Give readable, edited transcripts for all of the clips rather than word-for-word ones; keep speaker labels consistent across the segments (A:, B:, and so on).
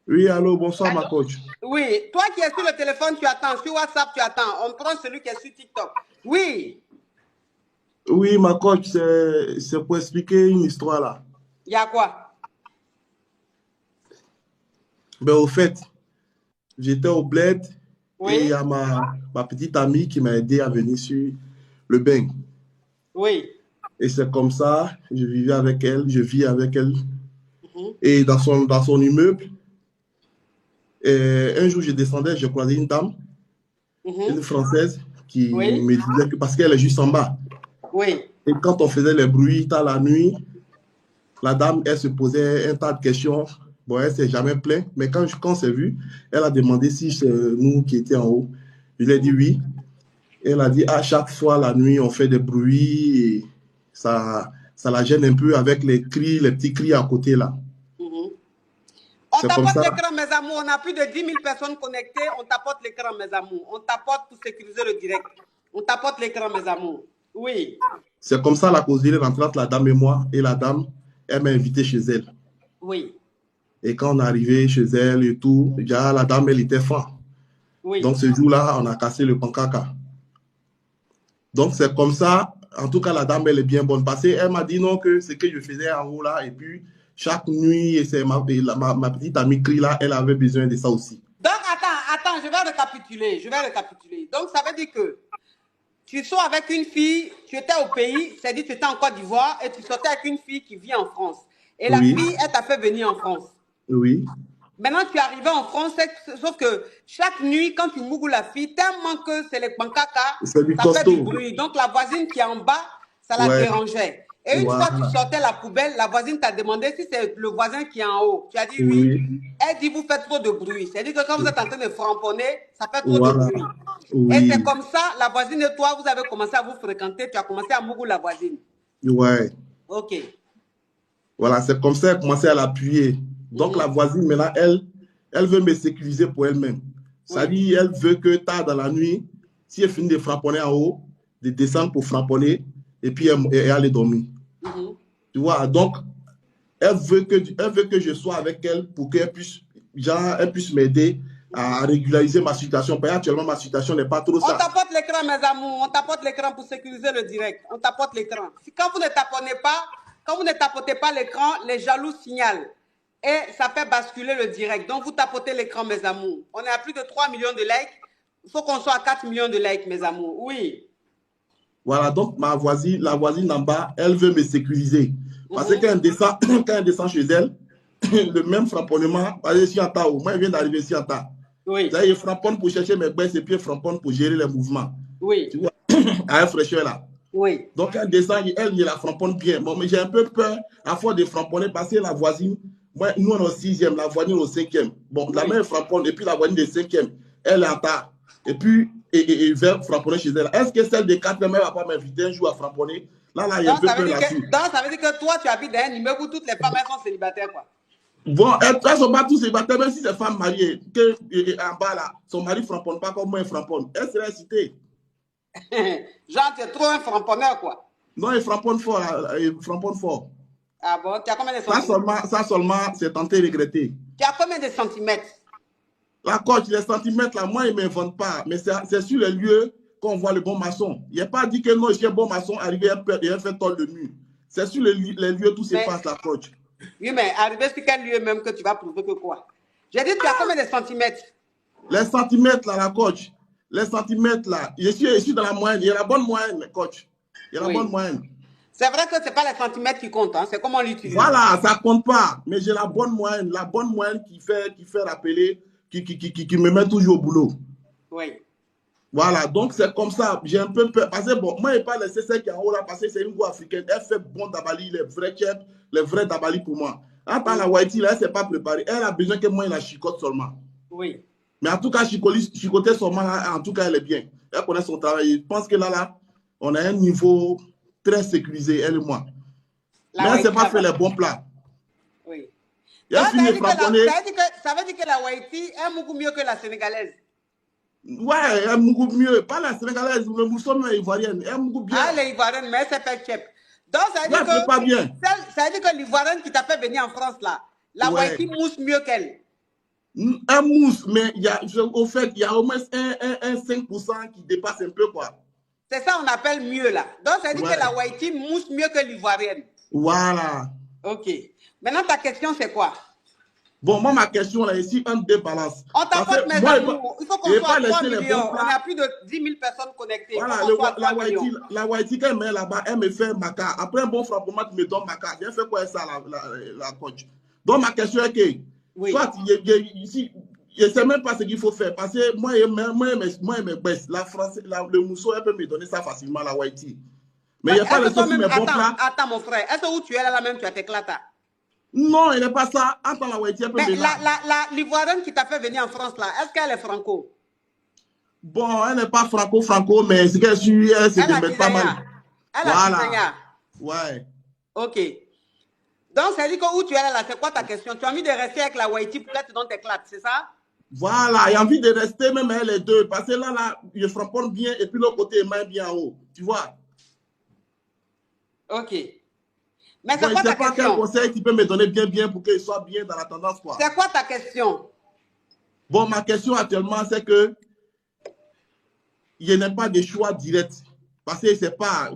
A: Oui, allô, bonsoir, ma
B: Allô?
A: coach.
B: Oui, toi qui es sur le téléphone, tu attends. Sur WhatsApp, tu attends. On prend celui qui est sur TikTok. Oui,
A: Oui, ma coach, c'est pour expliquer une histoire là.
B: il y a quoi?
A: Ben, au fait, j'étais au bled et il y
B: Oui,
A: a ma petite amie qui m'a aidé à venir sur le bain.
B: oui.
A: Et c'est comme ça, je vivais avec elle, je vis avec elle.
B: Mhm,
A: Et dans son immeuble, un jour, je descendais, j'ai croisé une dame, une
B: mhm.
A: Française, qui
B: Oui,
A: me disait que parce qu'elle est juste en bas.
B: oui.
A: Et quand on faisait les bruits tard la nuit, la dame, elle se posait un tas de questions. Bon, elle s'est jamais plainte, mais quand c'est vu, elle a demandé si c'est nous qui étions en haut. Je lui ai dit
B: Mhm,
A: oui. Elle a dit à chaque fois la nuit, on fait des bruits et ça la gêne un peu avec les cris, les petits cris à côté là.
B: mhm. On
A: C'est comme
B: tapote
A: ça.
B: l'écran, mes amours. On a plus de 10 000 personnes connectées. On tapote l'écran, mes amours. On tapote pour sécuriser le direct. On tapote l'écran, mes amours. Oui,
A: C'est comme ça la causerie est rentrée entre la dame et moi. Et la dame, elle m'a invité chez elle.
B: oui,
A: Et quand on est arrivé chez elle et tout, déjà la dame, elle était franc. Donc
B: oui.
A: ce jour-là, on a cassé le pancaka. Donc, c'est comme ça. En tout cas, la dame, elle est bien bonne. Parce qu'elle m'a dit non, que ce que je faisais en haut là, et puis chaque nuit, et c'est ma petite amie Cri là, elle avait besoin de ça aussi.
B: Donc, attends, je vais récapituler. Je vais récapituler. Donc, ça veut dire que tu sors avec une fille, tu étais au pays, c'est-à-dire tu étais en Côte d'Ivoire, et tu sortais avec une fille qui vit en France. Et la
A: Oui,
B: fille, elle t'a fait venir en France.
A: oui.
B: Maintenant, tu es arrivé en France, sauf que chaque nuit, quand tu mougoules la fille, tellement que c'est les pancacas,
A: C'est du
B: ça fait du
A: costaud.
B: bruit. Donc, la voisine qui est en bas, ça la
A: Ouais,
B: dérangeait. Et une fois que tu
A: voilà.
B: sortais la poubelle, la voisine t'a demandé si c'est le voisin qui est en haut. Tu as dit oui.
A: Oui,
B: Elle dit, vous faites trop de bruit. C'est-à-dire que quand vous êtes en train de framponner, ça fait trop de
A: voilà.
B: bruit. Et c'est
A: Oui,
B: comme ça, la voisine et toi, vous avez commencé à vous fréquenter, tu as commencé à mougou la voisine.
A: ouais.
B: Ok.
A: Voilà, c'est comme ça qu'elle a commencé à l'appuyer. Donc, la
B: Mhm.
A: voisine, maintenant, elle veut me sécuriser pour elle-même. Ça
B: Oui.
A: dit, elle veut que tard dans la nuit, si elle finit de framponner en haut, de descendre pour framponner et puis elle aller dormir.
B: Mhm.
A: Tu vois, donc, elle veut que je sois avec elle pour qu'elle puisse, genre, elle puisse m'aider
B: Mhm.
A: à régulariser ma situation. Parce qu'actuellement, ma situation n'est pas trop
B: On
A: ça.
B: tapote l'écran, mes amours. On tapote l'écran pour sécuriser le direct. On tapote l'écran. Quand vous ne taponnez pas, quand vous ne tapotez pas l'écran, les jaloux signalent. Et ça fait basculer le direct. Donc, vous tapotez l'écran, mes amours. On est à plus de 3 millions de likes. Il faut qu'on soit à 4 millions de likes, mes amours. Oui.
A: Voilà, donc la voisine d'en bas, elle veut me sécuriser. Parce que
B: Mhm.
A: quand elle descend chez elle, le même frapponnement, parce que je suis en tas, moi je viens d'arriver ici en tas.
B: Oui.
A: Je frapponne pour chercher mes baisses et puis je frapponne pour gérer les mouvements. Tu
B: Oui.
A: vois, à la fraîcheur là.
B: Oui.
A: Donc elle descend, elle me la framponne bien. Bon, mais j'ai un peu peur à force de framponner parce que la voisine, moi, nous on est au sixième, la voisine au cinquième. Bon, la
B: Oui.
A: même framponne et puis la voisine de cinquième, elle est en tas. Et puis, il va framponner chez elle. Est-ce que celle de quatrième, elle ne va pas m'inviter un jour à framponner? Là, il y a un peu peur là-dessus.
B: Donc, ça veut dire que toi, tu habites dans un immeuble où toutes les femmes elles sont célibataires, quoi.
A: Bon, elles ne sont pas tous célibataires, même si c'est femme mariée, en bas là, son mari ne framponne pas comme moi, il framponne. Elle serait citée.
B: Genre, tu es trop un framponneur, quoi.
A: Non, il framponne fort, il framponne fort.
B: Ah bon? Tu as combien de centimètres?
A: Ça seulement, c'est tenté et regretté.
B: Tu as combien de centimètres?
A: La coach, les centimètres là, moi, ils ne m'inventent pas, mais c'est sur les lieux qu'on voit le bon maçon. Il n'a pas dit que non, je suis un bon maçon, arrivé et il fait tol de mur. C'est sur les lieux tout se
B: Mais,
A: passe, la coach.
B: oui, mais arrivé sur quel lieu même que tu vas prouver que quoi? J'ai dit, tu as combien de centimètres?
A: Les centimètres là, la coach, les centimètres là, je suis dans la moyenne, il y a la bonne moyenne, coach. Il y a la bonne
B: Oui.
A: moyenne.
B: C'est vrai que ce n'est pas les centimètres qui comptent, hein, c'est comment on l'utilise.
A: Voilà, ça compte pas. Mais j'ai la bonne moyenne qui fait rappeler, qui me met toujours au boulot.
B: Oui.
A: Voilà, donc c'est comme ça. J'ai un peu peur. Parce que bon, moi, je n'ai pas laissé celle qui est en haut là, parce que c'est une go africaine. Elle fait bon dabali, les vrais chefs, les vrais dabali pour moi. Attends, la Whitey là, elle ne s'est pas préparée. Elle a besoin que moi, il la chicote seulement.
B: Oui.
A: Mais en tout cas, chicoter seulement, là, en tout cas, elle est bien. Elle connaît son travail. Je pense que là, on a un niveau très sécurisé, elle et moi. Mais
B: La
A: elle ne s'est
B: Haïti
A: pas fait
B: là-bas.
A: les bons plats.
B: Oui.
A: Et
B: Donc,
A: elle finit de frapponner.
B: ça veut dire que la Haïti est beaucoup mieux que la sénégalaise.
A: Ouais, elle mougou mieux. Pas la sénégalaise, mais nous sommes ivoirienne. Elle mougou
B: Ah,
A: bien.
B: les Ivoiriennes, mais c'est fait chep. Donc, ça veut
A: Ouais,
B: dire
A: elle prépare bien.
B: que, ça veut dire que l'Ivoirienne qui t'a fait venir en France, là, la
A: Ouais.
B: Haïti mousse mieux qu'elle.
A: Un mousse, mais au fait, il y a au moins un 5% qui dépasse un peu, quoi.
B: C'est ça on appelle mieux, là. Donc, ça dit que la Whitey mousse mieux que l'ivoirienne.
A: Voilà.
B: Ok. Maintenant, ta question, c'est quoi?
A: Bon, moi, ma question, là, ici, un débalance.
B: On t'apporte mes amours. Il faut qu'on soit à 3 millions. On a plus de 10 000 personnes connectées.
A: Voilà, la Whitey, quand elle met là-bas, elle me fait ma carte. Après un bon frappement, tu me donnes ma carte. J'ai fait quoi ça, la coach? Donc, ma question est que, soit, ici, je ne sais même pas ce qu'il faut faire. Parce que moi, je me baisse. Le mousseau, elle peut me donner ça facilement, la Whitey. Mais il n'y a pas le sauce sur mes bons plats.
B: Attends, mon frère. Est-ce que où tu es là même, tu as tes clats?
A: Non, il n'est pas ça. Attends, la Whitey, elle peut me
B: l'ivoirienne qui t'a fait venir en France, là, est-ce qu'elle est franco?
A: Bon, elle n'est pas franco, mais ce qu'elle suit, elle se démène pas mal.
B: Elle a Voilà.
A: Ouais.
B: Ok. Donc, ça dit que où tu es là, c'est quoi ta question? Tu as envie de rester avec la Whitey pour qu'elle te donne tes clats, c'est ça?
A: Voilà, j'ai envie de rester même avec les deux. Parce que là, je frapponne bien et puis l'autre côté, il met bien en haut. Tu vois?
B: Ok. Mais c'est quoi ta question? Je ne sais pas
A: quel conseil tu peux me donner bien pour qu'il soit bien dans la tendance, quoi.
B: C'est quoi ta question?
A: Bon, ma question actuellement, c'est que je n'ai pas de choix direct. Parce que c'est pas...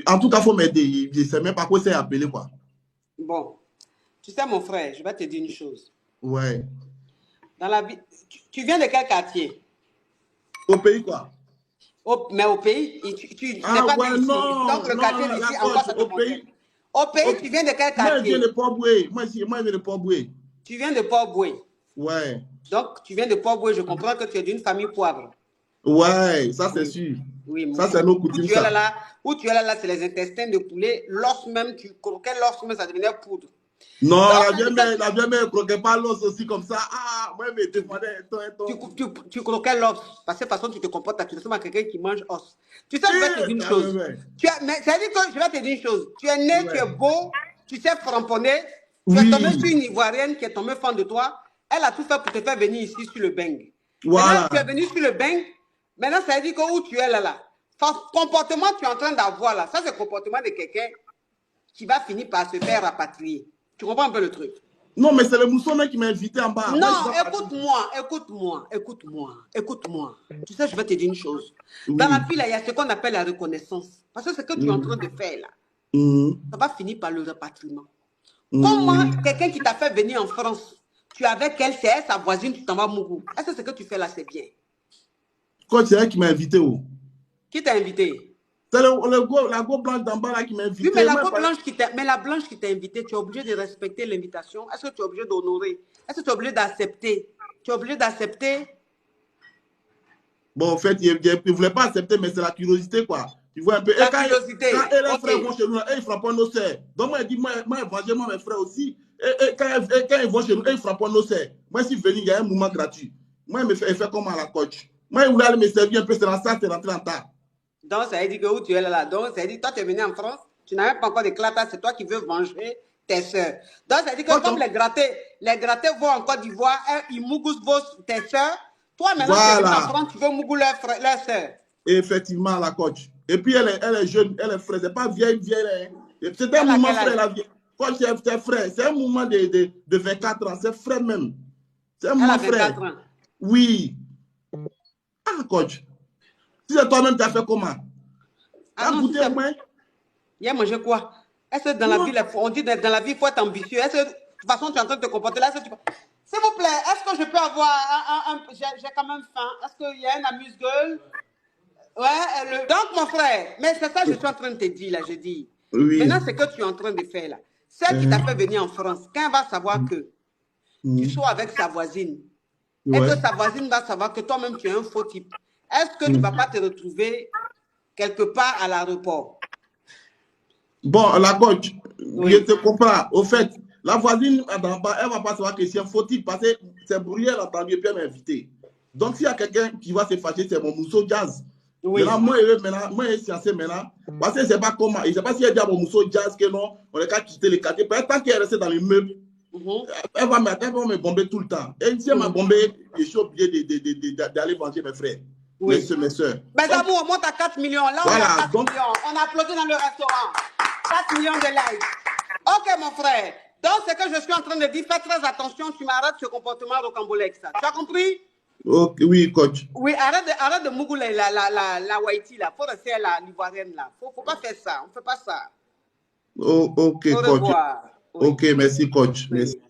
A: en tout cas, il faut m'aider. Je ne sais même pas quoi c'est appelé, quoi.
B: Bon. Tu sais, mon frère, je vais te dire une chose.
A: Ouais.
B: Dans la vie... Tu viens de quel quartier?
A: Au pays, quoi?
B: Mais au pays, tu n'es pas né ici. Donc, le quartier d'ici, encore ça te concerne. Au pays, tu viens de quel quartier?
A: Moi, je viens de Port-Boué. Moi, je viens de Port-Boué.
B: Tu viens de Port-Boué?
A: Ouais.
B: Donc, tu viens de Port-Boué. Je comprends que tu es d'une famille poivre.
A: Ouais, ça, c'est sûr.
B: Oui,
A: ça, c'est nos coutumes.
B: Où tu es là, c'est les intestins de poulet. L'os même, tu croquais l'os, mais ça devenait poudre.
A: Non, donc, la vieille mère ne croquait pas l'os aussi comme ça. Ah, moi, mais
B: tu croquais l'os. Parce que de toute façon, tu te comportes, tu ressembles à quelqu'un qui mange os. Tu sais, je vais te dire une chose. Mais ça veut dire que je vais te dire une chose. Tu es né, tu es beau, tu sais framponner. Tu es tombé sur une Ivoirienne qui est tombée fan de toi. Elle a tout fait pour te faire venir ici sur le bang.
A: Voilà.
B: Maintenant, tu es venu sur le bang. Maintenant, ça veut dire que où tu es là. Comportement tu es en train d'avoir là. Ça, c'est le comportement de quelqu'un qui va finir par se faire rapatrier. Tu comprends un peu le truc?
A: Non, mais c'est le mousson qui m'a invité en bas.
B: Non, écoute-moi. Tu sais, je vais te dire une chose. Dans la vie, là, il y a ce qu'on appelle la reconnaissance. Parce que ce que tu es en train de faire là, ça va finir par le rapatriement. Comment quelqu'un qui t'a fait venir en France, tu es avec elle, c'est elle, sa voisine, tu t'en vas Mougou. Est-ce que ce que tu fais là, c'est bien?
A: Quand c'est elle qui m'a invité où?
B: Qui t'a invité?
A: C'est la go blanche d'en bas là qui m'a invité.
B: Oui, mais la blanche qui t'a invité, tu es obligé de respecter l'invitation. Est-ce que tu es obligé d'honorer? Est-ce que tu es obligé d'accepter? Tu es obligé d'accepter?
A: Bon, en fait, je ne voulais pas accepter, mais c'est la curiosité, quoi. Tu vois un peu.
B: La curiosité.
A: Quand les frères vont chez nous, ils frappent nos sœurs. Donc, moi, je dis, moi, évangile mes frères aussi. Et quand ils vont chez nous, ils frappent nos sœurs. Moi, si je venu, il y a un moment gratuit. Moi, il fait comme à la coach. Moi, il voulait aller me servir un peu, c'est dans ça, c'est rentré en tas.
B: Donc, ça veut dire que où tu es là. Donc, ça veut dire que toi, tu es venu en France, tu n'as même pas encore de clatas, c'est toi qui veux venger tes soeurs. Donc, ça veut dire que comme les grattés vont en Côte d'Ivoire, ils mougoussent tes soeurs. Toi, maintenant, tu es venu en France, tu veux mougou leurs soeurs.
A: Effectivement, la coach. Et puis, elle est jeune, elle est fraîche. C'est pas vieille. C'est un moment frais, la vieille. Quand c'est frais, c'est un moment de 24 ans. C'est frais même. C'est un moment frais.
B: 24 ans.
A: Oui. Ah, coach. Si c'est toi-même, tu as fait comment?
B: Ah non, goûté au moins? Il a mangé quoi? Est-ce que dans la vie, on dit dans la vie, il faut être ambitieux. Est-ce que de toute façon, tu es en train de te comporter là? S'il vous plaît, est-ce que je peux avoir j'ai quand même faim. Est-ce qu'il y a un amuse-gueule? Ouais, donc mon frère, mais c'est ça que je suis en train de te dire là, je dis. Oui. Maintenant, c'est que tu es en train de faire là. Celle qui t'a fait venir en France, quand elle va savoir que tu sois avec sa voisine, et que sa voisine va savoir que toi-même tu es un faux type, est-ce que tu ne vas pas te retrouver quelque part à l'aéroport?
A: Bon, la coach, je te comprends. Au fait, la voisine, elle ne va pas savoir que c'est un faux type parce que c'est brouillé, elle a entendu et puis elle m'a invité. Donc, s'il y a quelqu'un qui va se fâcher, c'est mon mousseau jazz. Oui. Moi, je suis censé maintenant. Parce que je ne sais pas comment. Je ne sais pas si elle dit à mon mousseau jazz que non, on n'a qu'à quitter les quartiers. Tant qu'elle est restée dans les meubles, elle va me bomber tout le temps. Et si elle m'a bombé, je suis obligé d'aller venger mes frères. Oui. Mes soeurs.
B: Mais amour, on monte à 4 millions. Là, on est à 4 millions. On a applaudi dans le restaurant. 4 millions de likes. Ok, mon frère. Donc, c'est que je suis en train de dire, fais très attention, tu m'arrêtes ce comportement rocambolesque. Tu as compris?
A: Ok, oui, coach.
B: Oui, arrête de mougouler la Waiti, là. Faut rester l'ivoirienne, là. Faut pas faire ça. On ne fait pas ça.
A: Ok,
B: Au
A: coach.
B: revoir. Oui.
A: Ok, merci, coach.
B: Oui.
A: Merci.